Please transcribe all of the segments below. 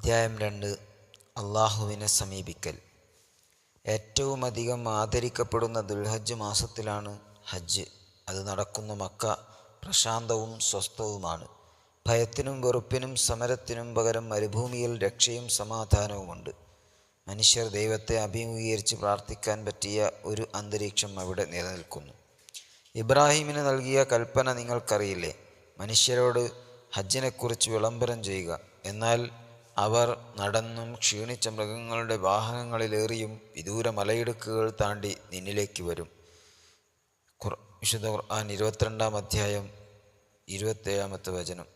അധ്യായം 2 അള്ളാഹുവിനെ സമീപിക്കൽ. ഏറ്റവുമധികം ആദരിക്കപ്പെടുന്ന ദുൽഹജ്ജ് മാസത്തിലാണ് ഹജ്ജ്. അത് നടക്കുന്ന മക്ക പ്രശാന്തവും സ്വസ്ഥവുമാണ്. ഭയത്തിനും വെറുപ്പിനും സമരത്തിനും പകരം മരുഭൂമിയിൽ രക്ഷയും സമാധാനവുമുണ്ട്. മനുഷ്യർ ദൈവത്തെ അഭിമുഖീകരിച്ച് പ്രാർത്ഥിക്കാൻ പറ്റിയ ഒരു അന്തരീക്ഷം അവിടെ നിലനിൽക്കുന്നു. ഇബ്രാഹിമിന് നൽകിയ കൽപ്പന നിങ്ങൾക്കറിയില്ലേ? മനുഷ്യരോട് ഹജ്ജിനെക്കുറിച്ച് വിളംബരം ചെയ്യുക. എന്നാൽ അവർ നടന്നും ക്ഷീണിച്ച മൃഗങ്ങളുടെ വാഹനങ്ങളിലേറിയും വിദൂര മലയിടുക്കുകൾ താണ്ടി നിന്നിലേക്ക് വരും. വിശുദ്ധ ഖുർആൻ 22-ാം അധ്യായം 27-ാമത്തെ വചനം.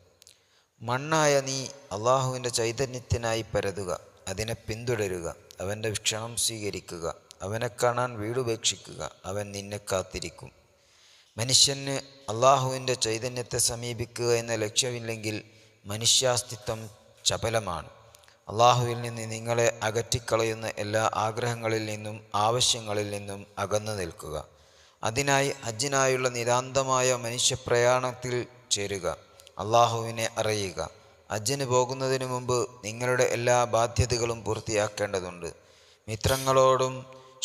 മണ്ണായ നീ അള്ളാഹുവിൻ്റെ ചൈതന്യത്തിനായി പരതുക, അതിനെ പിന്തുടരുക, അവൻ്റെ ക്ഷണം സ്വീകരിക്കുക, അവനെ കാണാൻ വീടുപേക്ഷിക്കുക, അവൻ നിന്നെ കാത്തിരിക്കും. മനുഷ്യന് അള്ളാഹുവിൻ്റെ ചൈതന്യത്തെ സമീപിക്കുക എന്ന ലക്ഷ്യമില്ലെങ്കിൽ മനുഷ്യാസ്തിത്വം ചപലമാണ്. അള്ളാഹുവിൽ നിന്ന് നിങ്ങളെ അകറ്റിക്കളയുന്ന എല്ലാ ആഗ്രഹങ്ങളിൽ നിന്നും ആവശ്യങ്ങളിൽ നിന്നും അകന്നു നിൽക്കുക. അതിനായി ഹജ്ജിനായുള്ള നിതാന്തമായ മനുഷ്യപ്രയാണത്തിൽ ചേരുക. അള്ളാഹുവിനെ അറിയുക. ഹജ്ജിന് പോകുന്നതിന് മുമ്പ് നിങ്ങളുടെ എല്ലാ ബാധ്യതകളും പൂർത്തിയാക്കേണ്ടതുണ്ട്. മിത്രങ്ങളോടും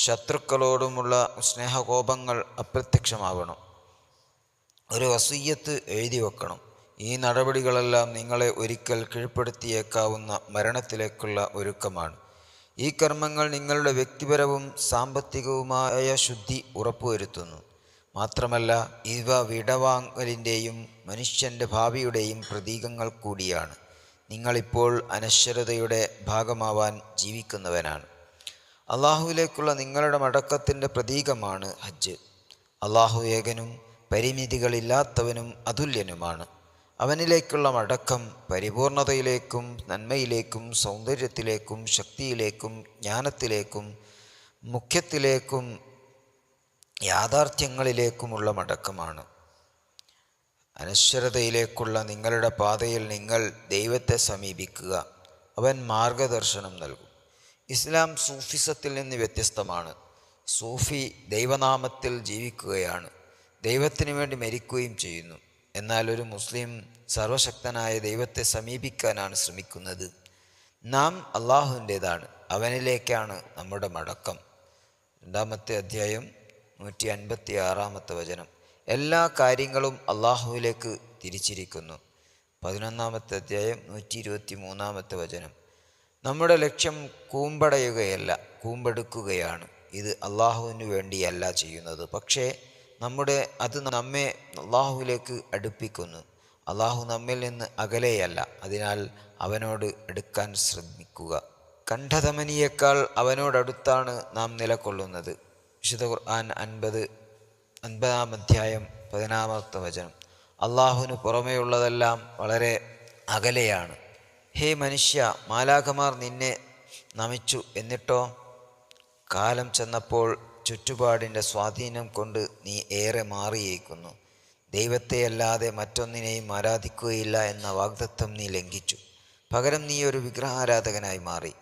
ശത്രുക്കളോടുമുള്ള സ്നേഹകോപങ്ങൾ അപ്രത്യക്ഷമാവണം. ഒരു വസിയ്യത്ത് എഴുതി വെക്കണം. ഈ നടപടികളെല്ലാം നിങ്ങളെ ഒരിക്കൽ കീഴ്പ്പെടുത്തിയേക്കാവുന്ന മരണത്തിലേക്കുള്ള ഒരുക്കമാണ്. ഈ കർമ്മങ്ങൾ നിങ്ങളുടെ വ്യക്തിപരവും സാമ്പത്തികവുമായ ശുദ്ധി ഉറപ്പുവരുത്തുന്നു. മാത്രമല്ല, ഇവ വിടവാങ്ങലിൻ്റെയും മനുഷ്യൻ്റെ ഭാവിയുടെയും പ്രതീകങ്ങൾ കൂടിയാണ്. നിങ്ങളിപ്പോൾ അനശ്വരതയുടെ ഭാഗമാവാൻ ജീവിക്കുന്നവനാണ്. അള്ളാഹുവിലേക്കുള്ള നിങ്ങളുടെ മടക്കത്തിൻ്റെ പ്രതീകമാണ് ഹജ്ജ്. അള്ളാഹു ഏകനും പരിമിതികളില്ലാത്തവനും അതുല്യനുമാണ്. അവനിലേക്കുള്ള മടക്കം പരിപൂർണതയിലേക്കും നന്മയിലേക്കും സൗന്ദര്യത്തിലേക്കും ശക്തിയിലേക്കും ജ്ഞാനത്തിലേക്കും മുഖ്യത്തിലേക്കും യാഥാർത്ഥ്യങ്ങളിലേക്കുമുള്ള മടക്കമാണ്. അനശ്വരതയിലേക്കുള്ള നിങ്ങളുടെ പാതയിൽ നിങ്ങൾ ദൈവത്തെ സമീപിക്കുക. അവൻ മാർഗദർശനം നൽകും. ഇസ്ലാം സൂഫിസത്തിൽ നിന്ന് വ്യത്യസ്തമാണ്. സൂഫി ദൈവനാമത്തിൽ ജീവിക്കുകയാണ്, ദൈവത്തിനു വേണ്ടി മരിക്കുകയും ചെയ്യുന്നു. എന്നാൽ ഒരു മുസ്ലിം സർവശക്തനായ ദൈവത്തെ സമീപിക്കാനാണ് ശ്രമിക്കുന്നത്. നാം അള്ളാഹുവിൻ്റേതാണ്, അവനിലേക്കാണ് നമ്മുടെ മടക്കം. 2-ാമത്തെ അധ്യായം 156-ാമത്തെ വചനം. എല്ലാ കാര്യങ്ങളും അള്ളാഹുവിലേക്ക് തിരിച്ചിരിക്കുന്നു. 11-ാമത്തെ അധ്യായം 123-ാമത്തെ വചനം. നമ്മുടെ ലക്ഷ്യം കൂമ്പടയുകയല്ല, കൂമ്പെടുക്കുകയാണ്. ഇത് അള്ളാഹുവിന് വേണ്ടിയല്ല ചെയ്യുന്നത്, പക്ഷേ അത് നമ്മെ അള്ളാഹുവിലേക്ക് അടുപ്പിക്കുന്നു. അള്ളാഹു നമ്മിൽ നിന്ന് അകലെയല്ല, അതിനാൽ അവനോട് അടുക്കാൻ ശ്രമിക്കുക. കണ്ഠധമനിയേക്കാൾ അവനോടടുത്താണ് നാം നിലകൊള്ളുന്നത്. വിശുദ്ധ ഖുർആൻ 50-ാം അധ്യായം 11-ാമത്തെ വചനം. അള്ളാഹുവിന് പുറമേയുള്ളതെല്ലാം വളരെ അകലെയാണ്. ഹേ മനുഷ്യ, മാലാഖമാർ നിന്നെ നമിച്ചു, എന്നിട്ടോ? കാലം ചെന്നപ്പോൾ ചുറ്റുപാടിൻ്റെ സ്വാധീനം കൊണ്ട് നീ ഏറെ മാറിയിരിക്കുന്നു. ദൈവത്തെയല്ലാതെ മറ്റൊന്നിനെയും ആരാധിക്കുകയില്ല എന്ന വാഗ്ദത്തം നീ ലംഘിച്ചു. പകരം നീ ഒരു വിഗ്രഹാരാധകനായി മാറി.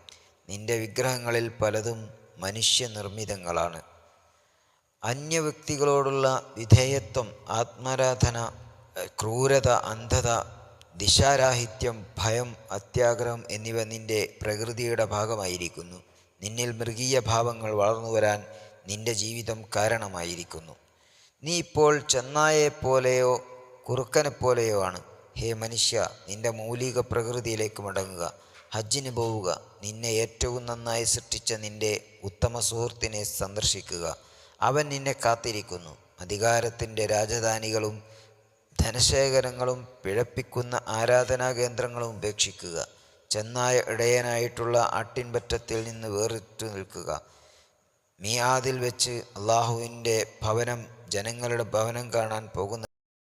നിന്റെ വിഗ്രഹങ്ങളിൽ പലതും മനുഷ്യനിർമ്മിതങ്ങളാണ്. അന്യവ്യക്തികളോടുള്ള വിധേയത്വം, ആത്മാരാധന, ക്രൂരത, അന്ധത, ദിശാരാഹിത്യം, ഭയം, അത്യാഗ്രഹം എന്നിവ നിന്റെ പ്രകൃതിയുടെ ഭാഗമായിരിക്കുന്നു. നിന്നിൽ മൃഗീയ ഭാവങ്ങൾ വളർന്നു വരാൻ നിന്റെ ജീവിതം കാരണമായിരിക്കുന്നു. നീ ഇപ്പോൾ ചെന്നായെപ്പോലെയോ കുറുക്കനെപ്പോലെയോ ആണ്. ഹേ മനുഷ്യ, നിന്റെ മൗലിക പ്രകൃതിയിലേക്ക് മടങ്ങുക. ഹജ്ജിന് പോവുക. നിന്നെ ഏറ്റവും നന്നായി സൃഷ്ടിച്ച നിന്റെ ഉത്തമ സുഹൃത്തിനെ സന്ദർശിക്കുക. അവൻ നിന്നെ കാത്തിരിക്കുന്നു. അധികാരത്തിൻ്റെ രാജധാനികളും ധനശേഖരങ്ങളും പിഴപ്പിക്കുന്ന ആരാധനാ കേന്ദ്രങ്ങളും ഉപേക്ഷിക്കുക. ചെന്നായ ഇടയനായിട്ടുള്ള ആട്ടിൻപറ്റത്തിൽ നിന്ന് വേറിട്ടു നിൽക്കുക. മീആദിൽ വെച്ച് അള്ളാഹുവിൻ്റെ ഭവനം, ജനങ്ങളുടെ ഭവനം കാണാൻ പോകുന്ന